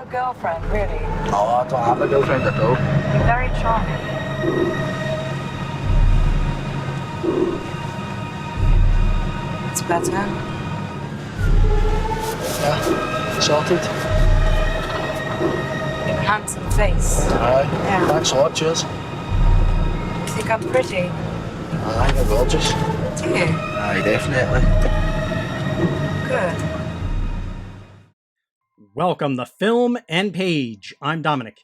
girlfriend, really. Oh, I don't have a girlfriend at all. You're very charming. It's better. Yeah, sorted. You have a handsome face. Aye. Yeah. Thanks a lot, cheers. You think I'm pretty? Aye, you're gorgeous. Do you? Aye, definitely. Good. Welcome to Film and Page. I'm Dominic,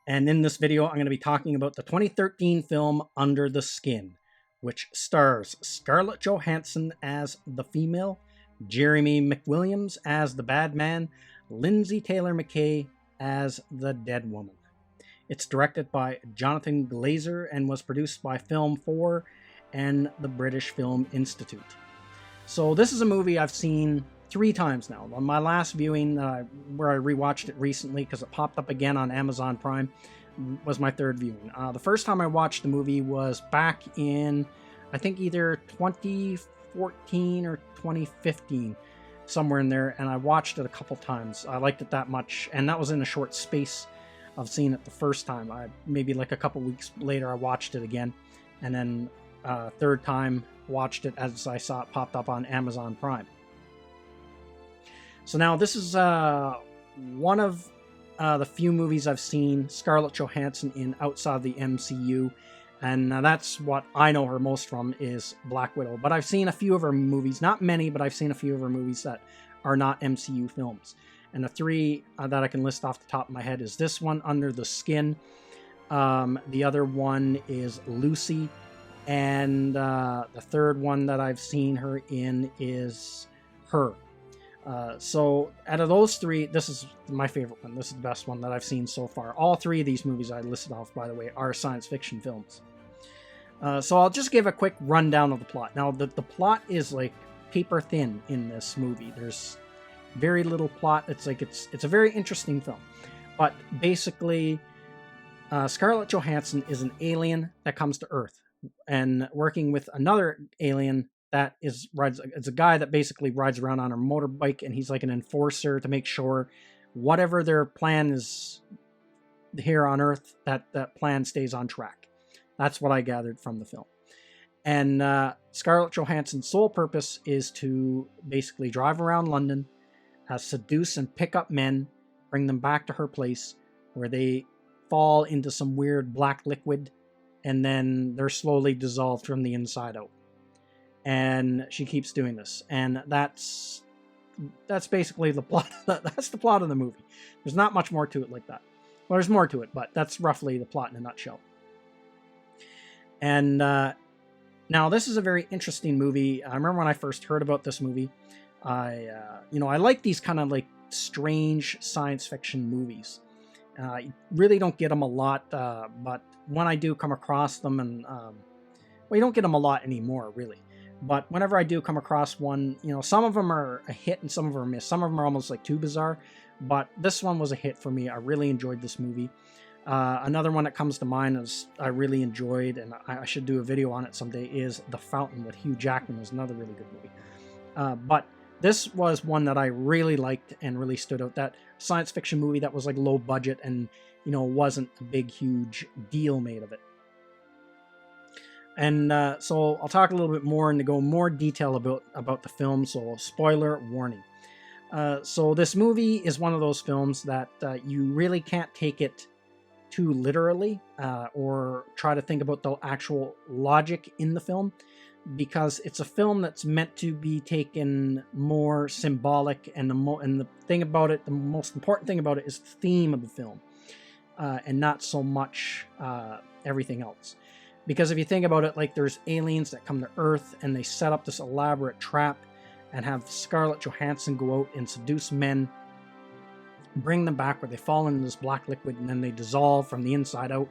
and in this video I'm going to be talking about the 2013 film Under the Skin, which stars Scarlett Johansson as the female, Jeremy McWilliams as the bad man, Lindsay Taylor McKay as the dead woman. It's directed by Jonathan Glazer and was produced by Film 4 and the British Film Institute. So this is a movie I've seen 3 times now. On my last viewing, where I rewatched it recently because it popped up again on Amazon Prime, was my 3rd viewing. The first time I watched the movie was back in, I think either 2014 or 2015, somewhere in there, and I watched it a couple times. I liked it that much, and that was in a short space of seeing it the first time. Maybe like a couple weeks later I watched it again, and then 3rd time watched it as I saw it popped up on Amazon Prime. So now this is one of the few movies I've seen Scarlett Johansson in outside of the MCU, and that's what I know her most from is Black Widow. But I've seen a few of her movies, not many, but I've seen a few of her movies that are not MCU films. And the 3 that I can list off the top of my head is this one, Under the Skin. The other one is Lucy. And the 3rd one that I've seen her in is Her. So out of those 3, this is my favorite one. This is the best one that I've seen so far. All 3 of these movies I listed off, by the way, are science fiction films. So I'll just give a quick rundown of the plot. Now, the plot is like paper thin in this movie. There's very little plot. It's a very interesting film. But basically, Scarlett Johansson is an alien that comes to Earth and working with another alien that it's a guy that basically rides around on a motorbike, and he's like an enforcer to make sure whatever their plan is here on Earth, that plan stays on track. That's what I gathered from the film. And Scarlett Johansson's sole purpose is to basically drive around London, seduce and pick up men, bring them back to her place where they fall into some weird black liquid, and then they're slowly dissolved from the inside out. And she keeps doing this, and that's basically the plot. That's the plot of the movie. There's not much more to it like that. Well, there's more to it, but that's roughly the plot in a nutshell. And now this is a very interesting movie. I remember when I first heard about this movie, I like these kind of like strange science fiction movies. You really don't get them a lot, but when I do come across them, and you don't get them a lot anymore, really. But whenever I do come across one, some of them are a hit and some of them are a miss. Some of them are almost like too bizarre, but this one was a hit for me. I really enjoyed this movie. Another one that comes to mind is I really enjoyed, and I should do a video on it someday, is The Fountain with Hugh Jackman. Was another really good movie. But this was one that I really liked and really stood out. That science fiction movie that was like low budget and, wasn't a big, huge deal made of it. And so I'll talk a little bit more and to go more detail about the film. So spoiler warning. So this movie is one of those films that you really can't take it too literally or try to think about the actual logic in the film, because it's a film that's meant to be taken more symbolic, and the thing about it, the most important thing about it is the theme of the film, and not so much everything else. Because if you think about it, like there's aliens that come to Earth and they set up this elaborate trap and have Scarlett Johansson go out and seduce men, bring them back where they fall into this black liquid, and then they dissolve from the inside out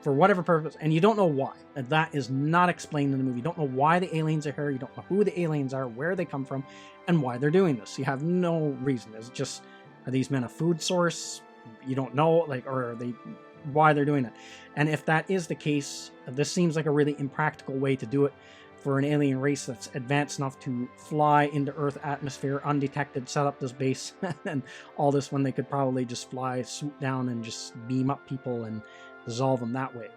for whatever purpose, and you don't know why. And that is not explained in the movie. You don't know why the aliens are here, you don't know who the aliens are, where they come from, and why they're doing this. You have no reason. It's just, are these men a food source? You don't know, or are they, why they're doing it. And if that is the case, this seems like a really impractical way to do it for an alien race that's advanced enough to fly into Earth atmosphere undetected, set up this base, and all this when they could probably just fly, swoop down, and just beam up people and dissolve them that way.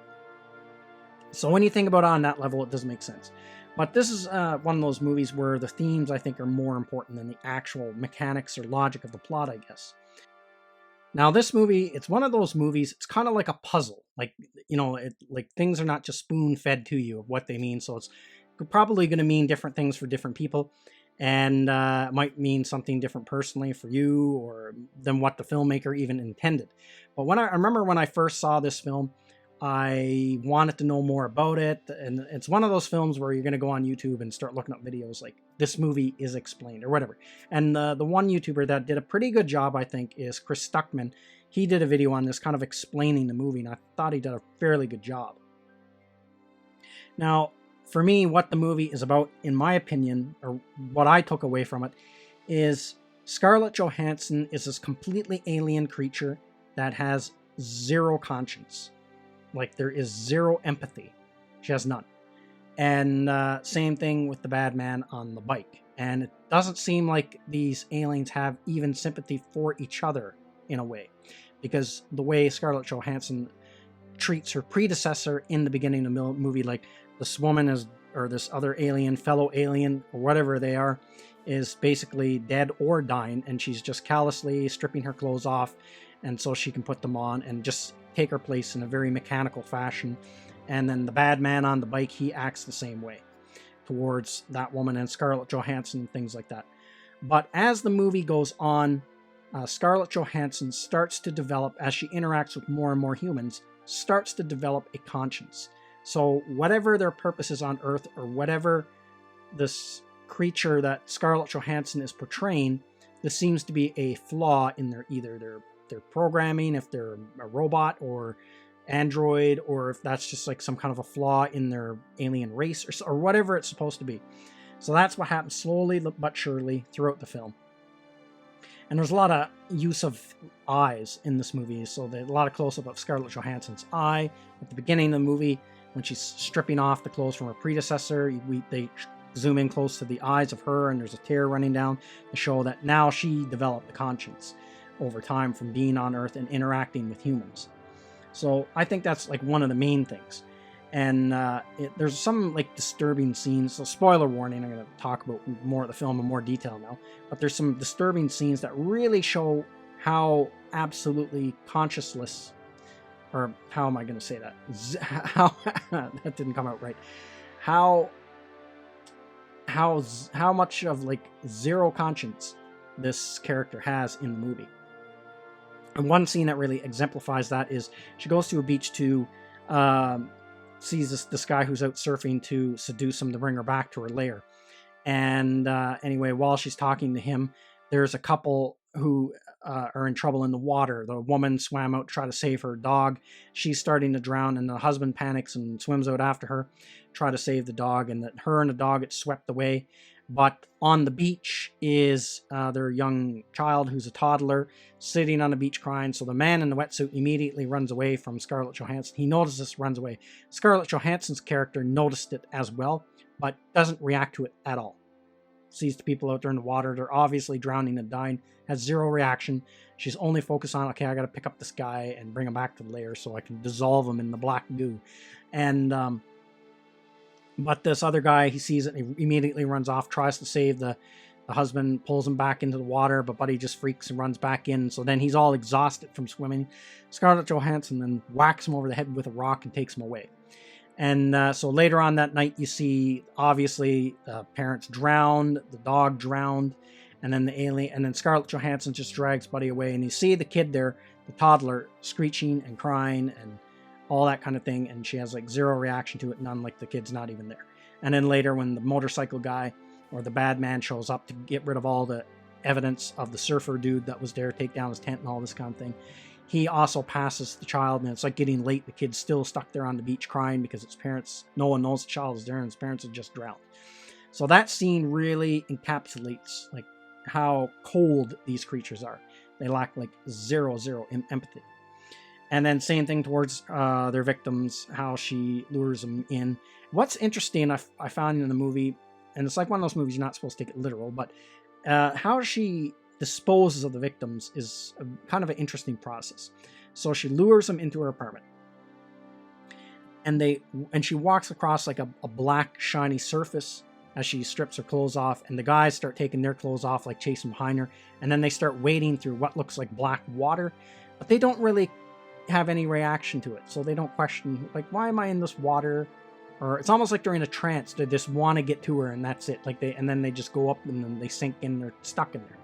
So when you think about it on that level, it doesn't make sense. But this is one of those movies where the themes, I think, are more important than the actual mechanics or logic of the plot, I guess. Now, this movie, it's one of those movies, it's kind of like a puzzle. Like, like things are not just spoon-fed to you of what they mean, so it's probably going to mean different things for different people, and it might mean something different personally for you or than what the filmmaker even intended. But I remember when I first saw this film, I wanted to know more about it, and it's one of those films where you're going to go on YouTube and start looking up videos like this movie is explained or whatever. And the one YouTuber that did a pretty good job, I think, is Chris Stuckman. He did a video on this kind of explaining the movie, and I thought he did a fairly good job. Now, for me, what the movie is about, in my opinion, or what I took away from it, is Scarlett Johansson is this completely alien creature that has zero conscience. Like, there is zero empathy. She has none. And same thing with the bad man on the bike. And it doesn't seem like these aliens have even sympathy for each other in a way. Because the way Scarlett Johansson treats her predecessor in the beginning of the movie, like this woman is, or this other alien, fellow alien, or whatever they are, is basically dead or dying. And she's just callously stripping her clothes off, and so she can put them on and just take her place in a very mechanical fashion. And then the bad man on the bike, he acts the same way towards that woman and Scarlett Johansson and things like that. But as the movie goes on, Scarlett Johansson starts to develop, as she interacts with more and more humans, starts to develop a conscience. So whatever their purpose is on Earth, or whatever this creature that Scarlett Johansson is portraying, this seems to be a flaw in their programming, if they're a robot or android, or if that's just like some kind of a flaw in their alien race, or whatever it's supposed to be. So that's what happens slowly but surely throughout the film. And there's a lot of use of eyes in this movie, so there's a lot of close-up of Scarlett Johansson's eye. At the beginning of the movie, when she's stripping off the clothes from her predecessor, they zoom in close to the eyes of her, and there's a tear running down to show that now she developed a conscience over time from being on Earth and interacting with humans. So I think that's like one of the main things. And there's some like disturbing scenes. So spoiler warning, I'm going to talk about more of the film in more detail now. But there's some disturbing scenes that really show how absolutely conscienceless, or how am I going to say that? How that didn't come out right. How much of like zero conscience this character has in the movie. And one scene that really exemplifies that is she goes to a beach to sees this guy who's out surfing to seduce him to bring her back to her lair. And anyway, while she's talking to him, there's a couple who are in trouble in the water. The woman swam out to try to save her dog. She's starting to drown, and the husband panics and swims out after her, try to save the dog, and that her and the dog get swept away. But on the beach is their young child, who's a toddler, sitting on the beach crying. So the man in the wetsuit immediately runs away from Scarlett Johansson. He notices this, runs away. Scarlett Johansson's character noticed it as well, but doesn't react to it at all. Sees the people out there in the water. They're obviously drowning and dying. Has zero reaction. She's only focused on, okay, I got to pick up this guy and bring him back to the lair so I can dissolve him in the black goo. And but this other guy, he sees it and he immediately runs off, tries to save the husband, pulls him back into the water, but Buddy just freaks and runs back in. So then he's all exhausted from swimming. Scarlett Johansson then whacks him over the head with a rock and takes him away. And so later on that night, you see, obviously, parents drowned, the dog drowned, and then the alien, and then Scarlett Johansson just drags Buddy away, and you see the kid there, the toddler, screeching and crying and all that kind of thing, and she has like zero reaction to it, none, like the kid's not even there. And then later when the motorcycle guy or the bad man shows up to get rid of all the evidence of the surfer dude that was there, take down his tent and all this kind of thing, he also passes the child, and it's like getting late. The kid's still stuck there on the beach crying because its parents, no one knows the child is there, and his parents have just drowned. So that scene really encapsulates like how cold these creatures are. They lack like zero empathy. And then same thing towards their victims, how she lures them in. What's interesting, I found in the movie, and it's like one of those movies you're not supposed to take it literal, but how she disposes of the victims is kind of an interesting process. So she lures them into her apartment, and she walks across like a black shiny surface as she strips her clothes off, and the guys start taking their clothes off, like chasing behind her, and then they start wading through what looks like black water, but they don't really have any reaction to it, so they don't question, like, why am I in this water? Or it's almost like they're in a trance. They just want to get to her, and that's it. And then they just go up, and then they sink in. They're stuck in there.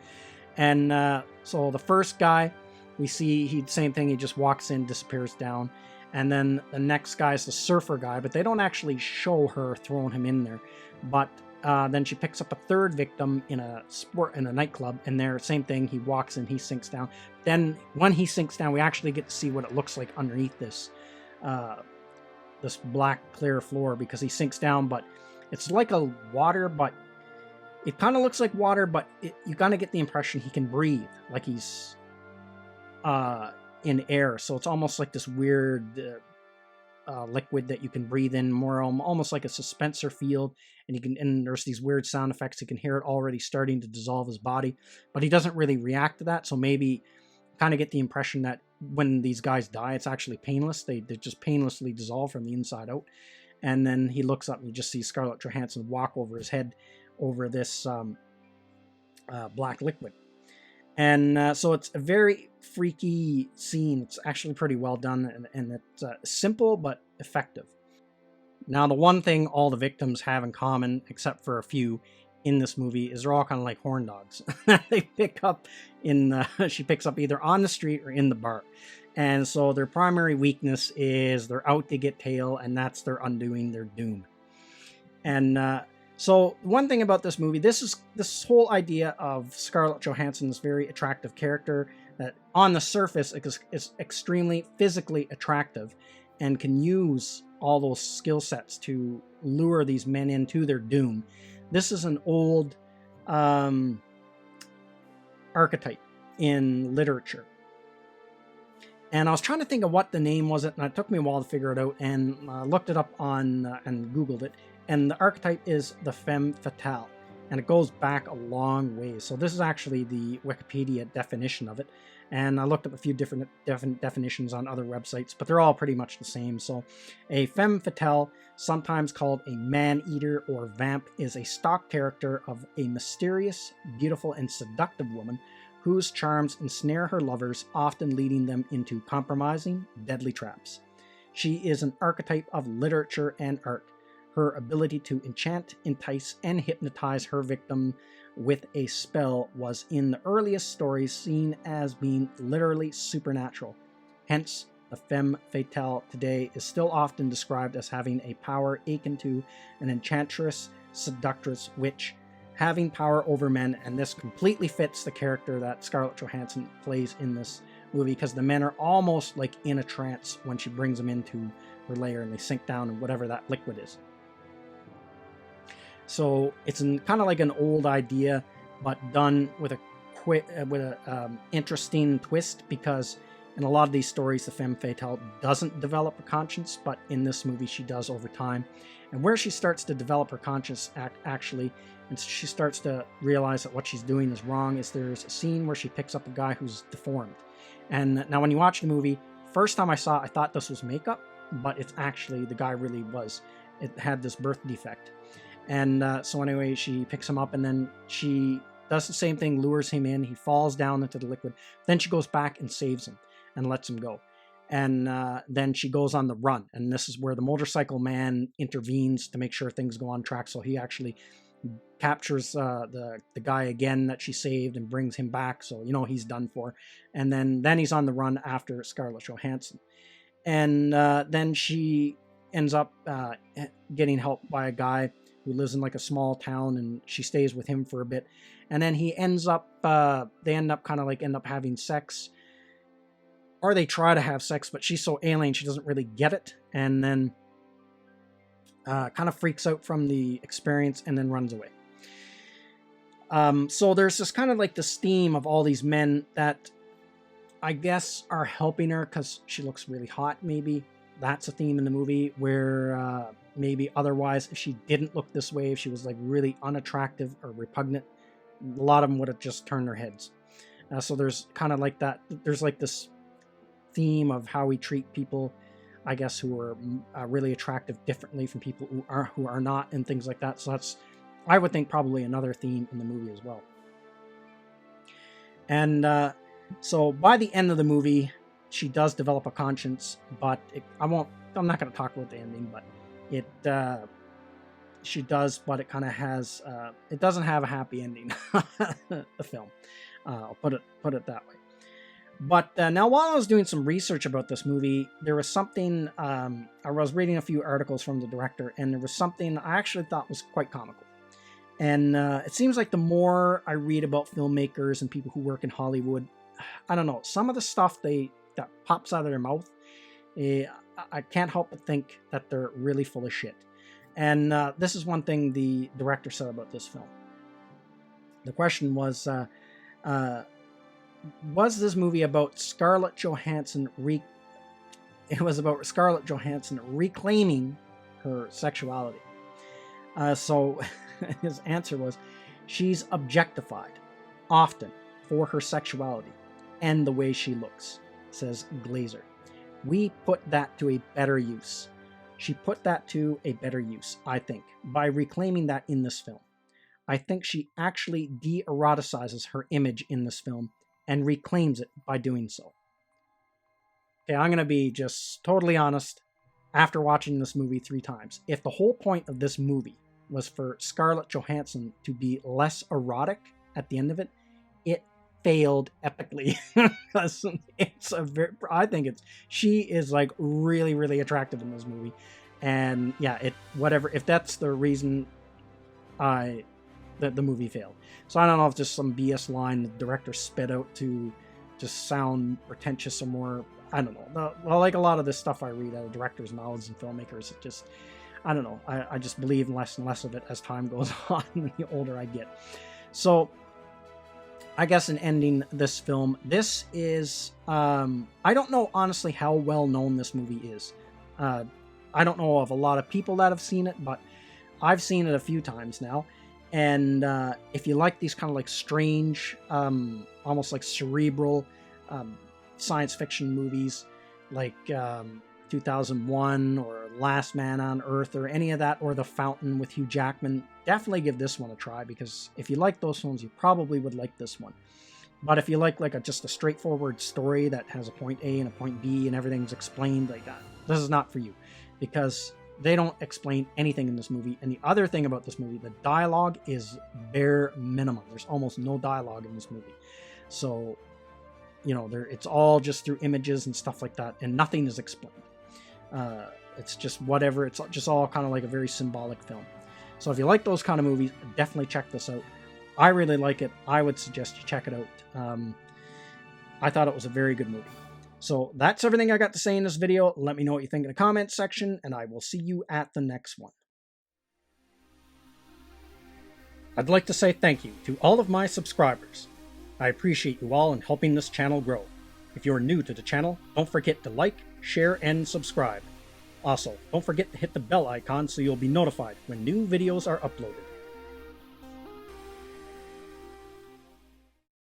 And so the first guy, we see same thing. He just walks in, disappears down, and then the next guy is the surfer guy, but they don't actually show her throwing him in there. But then she picks up a third victim in a nightclub, and there, same thing. He walks in, he sinks down. Then when he sinks down, we actually get to see what it looks like underneath this black clear floor, because he sinks down, but it's like a water, but it kind of looks like water, but you kind of get the impression he can breathe, like he's in air. So it's almost like this weird liquid that you can breathe in, more almost like a suspensor field, and there's these weird sound effects. You can hear it already starting to dissolve his body, but he doesn't really react to that. So maybe kind of get the impression that when these guys die, it's actually painless. They just painlessly dissolve from the inside out. And then he looks up and you just see Scarlett Johansson walk over his head over this black liquid. And so it's a very freaky scene. It's actually pretty well done, and it's simple but effective. Now, the one thing all the victims have in common, except for a few in this movie, is they're all kind of like horn dogs. They pick up she picks up either on the street or in the bar. And so their primary weakness is they're out to get tail, and that's their undoing, their doom. And so one thing about this movie, this whole idea of Scarlett Johansson, this very attractive character that on the surface is extremely physically attractive and can use all those skill sets to lure these men into their doom. This is an old archetype in literature. And I was trying to think of what the name was, and it took me a while to figure it out, and I looked it up on and Googled it. And the archetype is the Femme Fatale, and it goes back a long ways. So this is actually the Wikipedia definition of it. And I looked up a few different definitions on other websites, but they're all pretty much the same. So a Femme Fatale, sometimes called a man-eater or vamp, is a stock character of a mysterious, beautiful, and seductive woman whose charms ensnare her lovers, often leading them into compromising, deadly traps. She is an archetype of literature and art. Her ability to enchant, entice, and hypnotize her victim with a spell was in the earliest stories seen as being literally supernatural. Hence, the Femme Fatale today is still often described as having a power akin to an enchantress, seductress, witch, having power over men, and this completely fits the character that Scarlett Johansson plays in this movie, because the men are almost like in a trance when she brings them into her lair and they sink down in whatever that liquid is. So it's kind of like an old idea, but done with a interesting twist, because in a lot of these stories, the Femme Fatale doesn't develop a conscience, but in this movie, she does over time. And where she starts to develop her conscience, actually, and she starts to realize that what she's doing is wrong, is there's a scene where she picks up a guy who's deformed. And now when you watch the movie, first time I saw it, I thought this was makeup, but it's actually, the guy really was. It had this birth defect. And so anyway, she picks him up, and then she does the same thing, lures him in. He falls down into the liquid. Then she goes back and saves him and lets him go. And then she goes on the run. And this is where the motorcycle man intervenes to make sure things go on track. So he actually captures the guy again that she saved and brings him back. So, you know, he's done for. And then he's on the run after Scarlett Johansson. And then she ends up getting help by a guy who lives in like a small town, and she stays with him for a bit. And then they end up having sex, or they try to have sex, but she's so alien she doesn't really get it, and then kind of freaks out from the experience and then runs away. So there's this kind of like this theme of all these men that I guess, are helping her because she looks really hot, maybe. That's a theme in the movie where maybe otherwise, if she didn't look this way, if she was like really unattractive or repugnant, a lot of them would have just turned their heads. So there's kind of like that. There's like this theme of how we treat people, I guess, who are really attractive differently from people who are not, and things like that. So that's, I would think, probably another theme in the movie as well. And so by the end of the movie, she does develop a conscience, but I'm not going to talk about the ending, but she does, but it kind of has, it doesn't have a happy ending, the film. I'll put it that way. But now, while I was doing some research about this movie, there was something, I was reading a few articles from the director, and there was something I actually thought was quite comical. And it seems like the more I read about filmmakers and people who work in Hollywood, I don't know, some of the stuff that pops out of their mouth, I can't help but think that they're really full of shit. And this is one thing the director said about this film. The question was this movie about Scarlett Johansson reclaiming her sexuality? So his answer was, she's objectified often for her sexuality and the way she looks, says Glazer. We put that to a better use. She put that to a better use, I think, by reclaiming that in this film. I think she actually de-eroticizes her image in this film and reclaims it by doing so. Okay, I'm going to be just totally honest. After watching this movie 3 times, if the whole point of this movie was for Scarlett Johansson to be less erotic at the end of it, it failed epically. Because she is like really, really attractive in this movie. And yeah, if that's the reason that the movie failed. So I don't know if just some BS line the director spit out to just sound pretentious or more, I don't know. Well, like a lot of this stuff I read out of directors' mouths and filmmakers, it just, I don't know. I just believe less and less of it as time goes on, the older I get. So I guess in ending this film, this is, I don't know honestly how well known this movie is. I don't know of a lot of people that have seen it, but I've seen it a few times now. And if you like these kind of like strange, almost like cerebral science fiction movies, like 2001 or Last Man on Earth or any of that, or The Fountain with Hugh Jackman, definitely give this one a try, because if you like those films, you probably would like this one. But if you like just a straightforward story that has a point A and a point B and everything's explained like that, this is not for you, because they don't explain anything in this movie. And the other thing about this movie, the dialogue is bare minimum. There's almost no dialogue in this movie. So, you know, it's all just through images and stuff like that, and nothing is explained. It's just whatever. It's just all kind of like a very symbolic film. So if you like those kind of movies, definitely check this out. I really like it. I would suggest you check it out. I thought it was a very good movie. So that's everything I got to say in this video. Let me know what you think in the comments section, and I will see you at the next one. I'd like to say thank you to all of my subscribers. I appreciate you all in helping this channel grow. If you're new to the channel, don't forget to like, share, and subscribe. Also, don't forget to hit the bell icon so you'll be notified when new videos are uploaded.